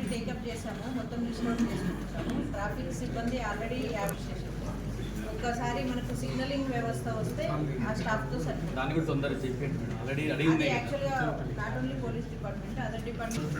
Take up చేసాము, మొత్తం list out చేసుకుంటాము. ట్రాఫిక్ సిబ్బంది ఆల్రెడీ యాడ్ చేసాము. ఒక్కసారి మనకు సిగ్నలింగ్ వ్యవస్థ వస్తే ఆ స్టాఫ్తో సరిపోతుంది. యాక్చువల్గా not only police department, other department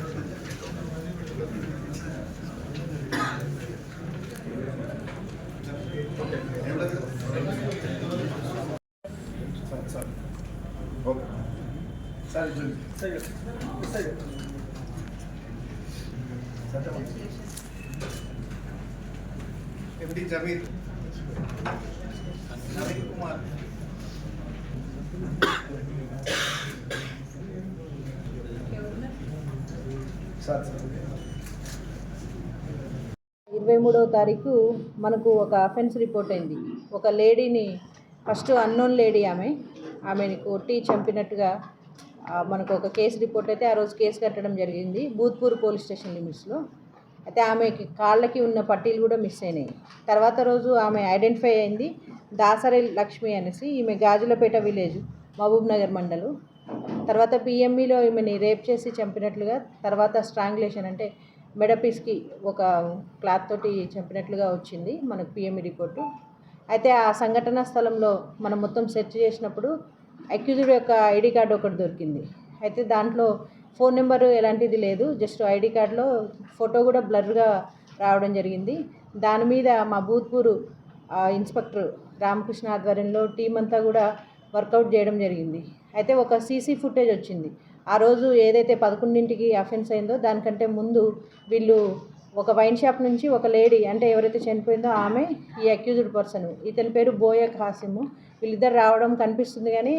MD Zameer Naveen Kumar sir 23వ తారీఖు మనకు ఒక అఫెన్స్ రిపోర్ట్ అయింది. ఒక లేడీని ఫస్ట్ అన్నోన్ లేడీ ఆమెని కొట్టి చంపినట్టుగా మనకు ఒక కేసు రిపోర్ట్ అయితే ఆ రోజు కేసు కట్టడం జరిగింది భూత్పూర్ పోలీస్ స్టేషన్ లిమిట్స్లో. అయితే ఆమెకి కాళ్ళకి ఉన్న పట్టీలు కూడా మిస్ అయినాయి. తర్వాత రోజు ఆమె ఐడెంటిఫై అయింది దాసరి లక్ష్మి అనేసి. ఈమె గాజులపేట విలేజ్, మహబూబ్ నగర్ మండలం. తర్వాత పిఎంఈలో ఈమెని రేప్ చేసి చంపినట్లుగా, తర్వాత స్ట్రాంగులేషన్ అంటే మెడపీస్కి ఒక క్లాత్ తోటి చంపినట్లుగా వచ్చింది మనకు పిఎంఈ రిపోర్టు. అయితే ఆ సంఘటన స్థలంలో మనం మొత్తం సెర్చ్ చేసినప్పుడు అక్యూజ్డ్ యొక్క ఐడి కార్డు ఒకటి దొరికింది. అయితే దాంట్లో ఫోన్ నెంబరు ఎలాంటిది లేదు, జస్ట్ ఐడి కార్డులో ఫోటో కూడా బ్లర్గా రావడం జరిగింది. దాని మీద మా భూత్పూర్ ఇన్స్పెక్టర్ రామకృష్ణ ఆధ్వర్యంలో టీం అంతా కూడా వర్కౌట్ చేయడం జరిగింది. అయితే ఒక సీసీ ఫుటేజ్ వచ్చింది. ఆ రోజు ఏదైతే 11ంటికి అఫెన్స్ అయిందో దానికంటే ముందు వీళ్ళు ఒక వైన్ షాప్ నుంచి ఒక లేడీ అంటే ఎవరైతే చనిపోయిందో ఆమె, ఈ అక్యూజ్డ్ పర్సన్ ఇతని పేరు బోయ ఖాసిము, వీళ్ళిద్దరు రావడం కనిపిస్తుంది. కానీ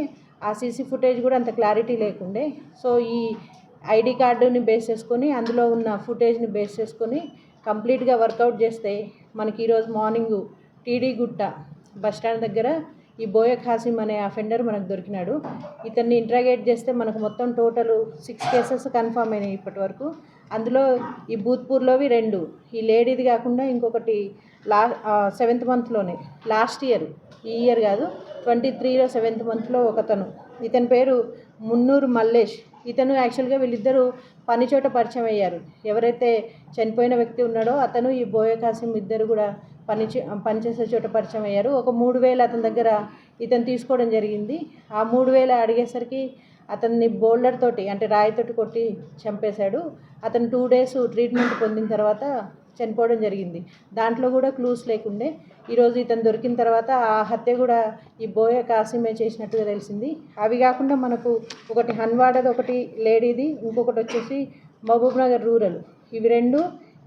ఆ సీసీ ఫుటేజ్ కూడా అంత క్లారిటీ లేకుండే. సో ఈ ఐడి కార్డుని బేస్ చేసుకొని, అందులో ఉన్న ఫుటేజ్ని బేస్ చేసుకొని కంప్లీట్గా వర్కౌట్ చేస్తే మనకి ఈరోజు మార్నింగ్ టీడీ గుట్ట బస్టాండ్ దగ్గర ఈ బోయ ఖాసిం అనే అఫెండర్ మనకు దొరికినాడు. ఇతన్ని ఇంట్రాగేట్ చేస్తే మనకు మొత్తం టోటల్ 6 కేసెస్ కన్ఫర్మ్ అయినాయి ఇప్పటి వరకు. అందులో ఈ భూత్పూర్లోవి 2, ఈ లేడీది కాకుండా ఇంకొకటి 7th మంత్లోనే లాస్ట్ ఇయర్, ఈ ఇయర్ కాదు 23లో 7th మంత్లో ఒకతను, ఇతని పేరు మున్నూరు మల్లేష్. ఇతను యాక్చువల్గా వీళ్ళిద్దరూ పనిచోట పరిచయం అయ్యారు. ఎవరైతే చనిపోయిన వ్యక్తి ఉన్నాడో అతను ఈ బోయ ఖాసిం ఇద్దరు కూడా పనిచేసే చోట పరిచయం అయ్యారు. ఒక 3000 అతని దగ్గర ఇతను తీసుకోవడం జరిగింది. ఆ 3000 అడిగేసరికి అతన్ని బోల్డర్ తోటి అంటే రాయితోటి కొట్టి చంపేశాడు. అతను 2 days ట్రీట్మెంట్ పొందిన తర్వాత చనిపోవడం జరిగింది. దాంట్లో కూడా క్లూస్ లేకుండే. ఈరోజు ఇతను దొరికిన తర్వాత ఆ హత్య కూడా ఈ బోయ ఖాసిమే చేసినట్టుగా తెలిసింది. అవి కాకుండా మనకు ఒకటి హన్వాడది, ఒకటి లేడీది, ఇంకొకటి వచ్చేసి మహబూబ్ నగర్ రూరల్, ఇవి 2,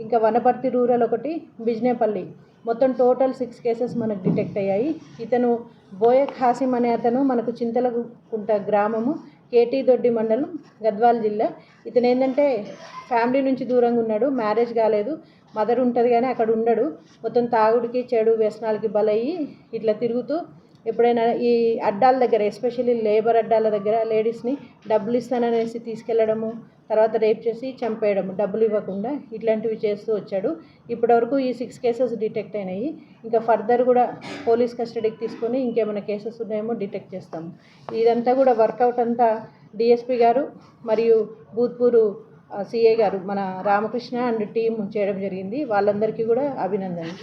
ఇంకా వనపర్తి రూరల్ ఒకటి, బిజ్నేపల్లి, మొత్తం టోటల్ 6 కేసెస్ మనకు డిటెక్ట్ అయ్యాయి. ఇతను బోయ ఖాసిం అనే అతను మనకు చింతలకుంట గ్రామము, కేటీ దొడ్డి మండలం, గద్వాల జిల్లా. ఇతను ఏంటంటే ఫ్యామిలీ నుంచి దూరంగా ఉన్నాడు, మ్యారేజ్ కాలేదు, మదర్ ఉంటుంది కానీ అక్కడ ఉండడు. మొత్తం తాగుడికి చెడు వ్యసనాలకి బలయ్యి ఇట్లా తిరుగుతూ ఎప్పుడైనా ఈ అడ్డాల దగ్గర, ఎస్పెషల్లీ లేబర్ అడ్డాల దగ్గర లేడీస్ని డబ్బులు ఇస్తాననేసి తీసుకెళ్లడము, తర్వాత రేప్ చేసి చంపేయడము డబ్బులు ఇవ్వకుండా, ఇట్లాంటివి చేస్తూ వచ్చాడు. ఇప్పటివరకు ఈ 6 కేసెస్ డిటెక్ట్ అయినాయి. ఇంకా ఫర్దర్ కూడా పోలీస్ కస్టడీకి తీసుకొని ఇంకేమైనా కేసెస్ ఉన్నాయేమో డిటెక్ట్ చేస్తాము. ఇదంతా కూడా వర్కౌట్ అంతా డిఎస్పీ గారు మరియు భూత్పూర్ సిఐ గారు మన రామకృష్ణ అండ్ టీం చేయడం జరిగింది. వాళ్ళందరికీ కూడా అభినందనలు.